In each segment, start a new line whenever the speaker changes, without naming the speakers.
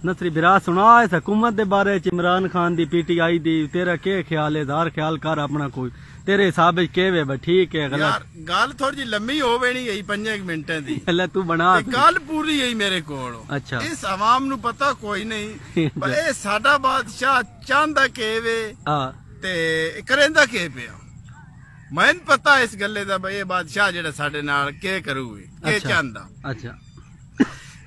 नसरी बिरा सुना इस हुकूमत दे बारे च इमरान खान दी पीटीआई दी तेरा के ख्याल है? ज़ाहिर ख्याल कर अपना कोई तेरे हिसाब के वे ठीक है गलत?
गल थोड़ी जी लम्मी होवे नहीं गई 5 मिनटां दी
अल्लाह तू बना
गल पूरी है मेरे कोल।
अच्छा
इस आवाम नु पता कोई नहीं पर ए साडा बादशाह चांदा के वे ते करेंदा के पिया मैन पता इस गल्ले दा भाई बादशाह जेड़ा साडे नाल के करूगे के चांदा। अच्छा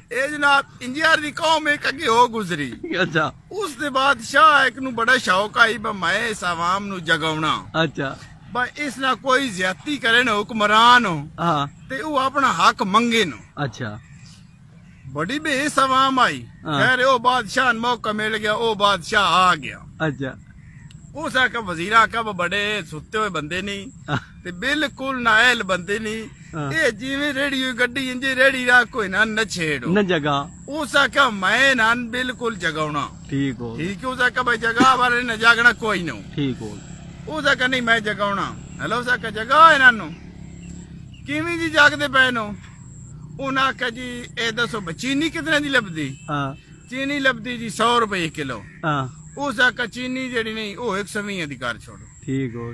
ए जनाब इंजियर दी कौम एक अगे हो गुजरी। अच्छा उस दे बादशाह एक नु बड़ा शौक आई मैं इस आवाम नु जगावना। अच्छा भाई इस ना कोई ज्यादती करे ना हुक्मरान हो ते वो अपना हक मंगे नो। अच्छा बड़ी बेस आवाम आई खैर ओ बादशाह मौका मिल गया ओ बादशाह आ गया। अच्छा उस आका वजीर आका बड़े सुते हुए बंदे नहीं ते बिल्कुल नायल बंदे नहीं ये जिवें रेड़ी हुई गड्डी इंजे रेड़ी रख कोई ना न छेड़ो न जगा। उस आका मैं ना बिल्कुल जगावना। ठीक हो ठीक है। उस आका भाई जगा वाले न जागना कोई ना। ठीक हो। उस आका नहीं मैं जगावना। हेलो उस आका जगा इन्हां किवें जी जागदे पए नो? उन्हां आका जी ए दसो चीनी कितने दी लभदी? चीनी लभदी जी 100 रुपए किलो। उस आका चीनी जेड़ी नहीं वो 120 दी कर छोड़ो। ठीक हो।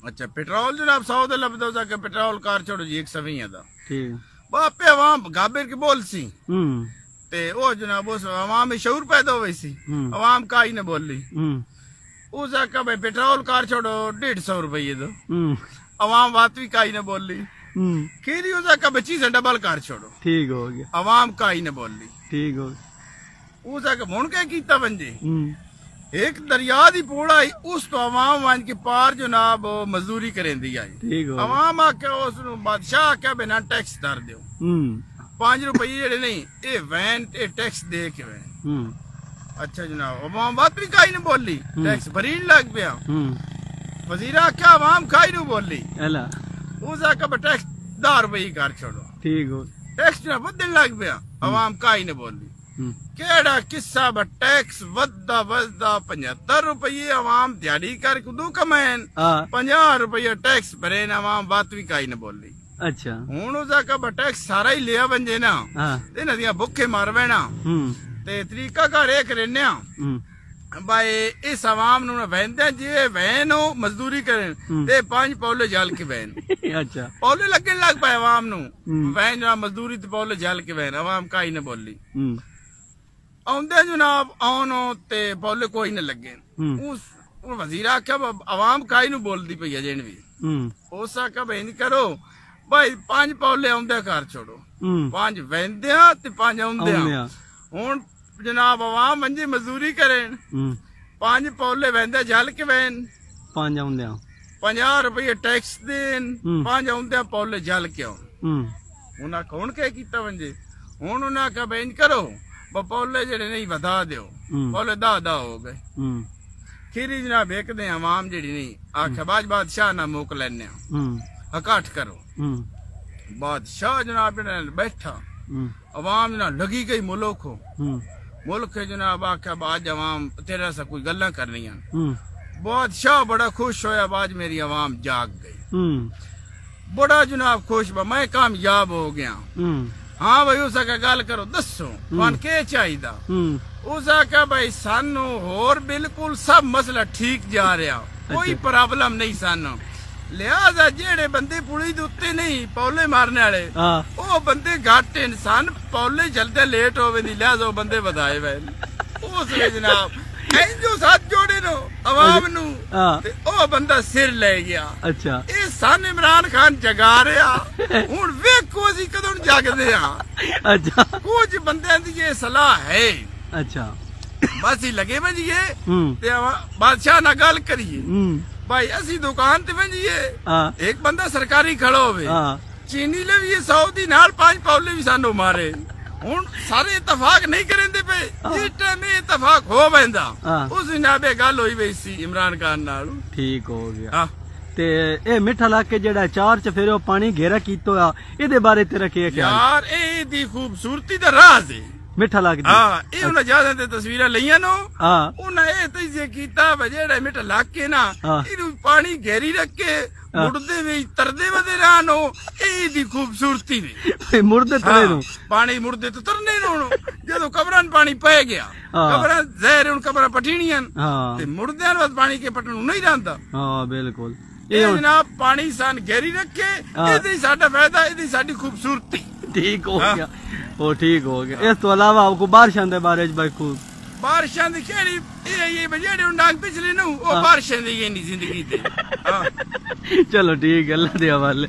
अच्छा पेट्रोल जनाब 100 दा लभदा उस आका पेट्रोल कार छोड़ो जी 120 दा। ठीक बापे अवाम गाबिर की बोल सी ते ओ जनाब उस अवाम में शऊर पैदा हो सी अवाम का ही न बोली। उस आका भाई पेट्रोल कार छोड़ो 150 रुपये दो अवाम बात भी का ही न बोली। खीरी उस आका बच्ची से डबल कार छोड़ो। ठीक हो गया अवाम का ही न बोली। ठीक हो। उस आका मुन क्या कीता बंजे एक दरिया दी पोड़ा आई उस तो अवाम वन के पार जनाब मजदूरी करें दी आई। अवाम आके उस बादशाह आके बिना टैक्स दर दो 5 रुपये जेड़े नहीं ये वैन ये टैक्स दे के वैन। अच्छा जनाब अवाम बात भी काई नहीं बोली टैक्स भरी लग गया। वजीर आके अवाम काई नहीं बोली उस आके टैक्स 10 रुपये कर छोड़ो। ठीक हो टैक्स ना बदल लग गया अवाम काई नहीं बोली। केड़ा किस्सा टैक्स वदा वदा 75 रुपये अवाम दिहाड़ी कर दू कमैन 50 रुपये टैक्स भरे अवाम बात भी काई न बोली। अच्छा हुन उसका टैक्स सारा ही लिया बंजे ना इन्हां दियां भुखे मर वैना ते तरीका घर एक रहने भाई इस अवाम नु वैंदे जे वैन हो मजदूरी करें ते 5 पौले जल के वैन। अच्छा पौले लगन लग पाए अवाम नु वैन जनाब मजदूरी ते पौले जल के वैन अवाम काई न बोली। आउंदे जनाब आओ ते पौले कोई न लगे उस वजीर आख्या अवाम काई नु बोलदी पई अजें भी उस आख्या भाई नहीं करो भाई 5 पौले आउंदे घर छोड़ो 5 वैंदे ते 5 आउंदे हुन जनाब अवाम मंजी मजदूरी करें 5 पौले वैंदे जल के वैन 5 आउंदे 50 रुपये टैक्स देन 5 आउंदे पौले जल के आओ। उन्हें कौन क्या कीता वंजे हुन उन्हें आख्या भाई नहीं करो पौले जेड़े नहीं बता दो पौले दा हो गए। खीरी जनाब एक दे अवाम जेड़ी नहीं आख्या बाज बादशाह ना मोक लेने हकाठ करो। बादशाह जनाब बैठा अवाम जनाब लगी गई मुल्क हो मुल्क जनाब आख्या बाज अवाम तेरा सा कोई गल्ला करनी। बादशाह बड़ा खुश होया बाज मेरी अवाम जाग गई बड़ा जनाब खुश मैं कामयाब हो गया। हाँ भाई उस गल करो दसो तुहानू के चाहिदा? उस आख्या भाई सानू होर बिल्कुल सब मसला ठीक जा रहा कोई प्रॉब्लम नहीं सानू लिहाजा जेड़े बंदे पुली दे उत्ते नहीं पौले मारने वाले ओ बंदे घट इंसान पौले चलते लेट होवे दी लिहाजा बंदे बताए वे उस जनाब जो साथ जोड़े नो अवाम नु ते ओ बंदा सिर ले गया। अच्छा ये सन इमरान खान जगा रहा हुन वेखो असी कदों जागदे हां। अच्छा कुछ बंदे दी ये सलाह है। अच्छा बस ही लगे वजिए ते बादशाह ना गल करिए भाई असी दुकान ते वजिए एक बंदा सरकारी खड़ा होवे चीनी ले भी 100 दी नाल 5 पौले भी सानू मारे हुन सारे इतफाक नहीं करेंदे पे जिस टाइम इतफाक हो बैंदा उस जनाबे गल होई वई सी इमरान खान नाल। ठीक हो गया ते ए मिठा लाके जेड़ा चार चफेरे पानी घेरा कीतो आ इदे बारे तेरा क्या ख्याल? यार ए दी खूबसूरती दा राज है
ਮਿੱਠਾ ਲੱਗਦਾ
ਹਾਂ ਇਹ ਉਹਨਾਂ ਜਿਆਦਾ ਤੇ ਤਸਵੀਰਾਂ ਲਈਆਂ ਨੂੰ
ਹਾਂ
ਉਹਨਾਂ ਇਹ ਤਜੇ ਕੀਤਾ ਵਾ ਜਿਹੜਾ ਮਿੱਠਾ ਲੱਗ ਕੇ ਨਾ ਇਹਨੂੰ ਪਾਣੀ ਗਹਿਰੀ ਰੱਖ ਕੇ ਮੁੜਦੇ ਵਿੱਚ ਤਰਦੇ ਵਦੇ ਨਾ ਨੂੰ ਇਹ ਦੀ ਖੂਬਸੂਰਤੀ ਨੇ
ਮੁਰਦੇ ਤਲੇ ਨੂੰ
ਪਾਣੀ ਮੁੜਦੇ ਤੋਂ ਤਰਨੇ ਨੂੰ ਜਦੋਂ ਕਬਰਾਂ ਪਾਣੀ ਪੈ ਗਿਆ ਕਬਰਾਂ ਜ਼ਹਿਰ ਹੁਣ ਕਬਰਾਂ ਪਟੀਣੀਆਂ ਤੇ ਮੁਰਦਿਆਂ ਨੂੰ ਪਾਣੀ ਕੇ ਪਟਣ ਨੂੰ ਨਹੀਂ ਰਹਿੰਦਾ
ਹਾਂ ਬਿਲਕੁਲ
ਇਹ ਜਨਾਬ ਪਾਣੀ ਸਾਨ ਗਹਿਰੀ ਰੱਖੇ ਇਹਦੀ ਸਾਡਾ ਫਾਇਦਾ ਇਹਦੀ ਸਾਡੀ ਖੂਬਸੂਰਤੀ
ठीक हो गया वो ठीक हो गया इस तो अलावा आपको बारिशां दे बारे च भाई खूब
बारिशां दी केड़ी ये बजेड़े डांग पिछले नु ओ बारिशां दी ये नहीं जिंदगी ते
चलो ठीक है अल्लाह दे हवाले।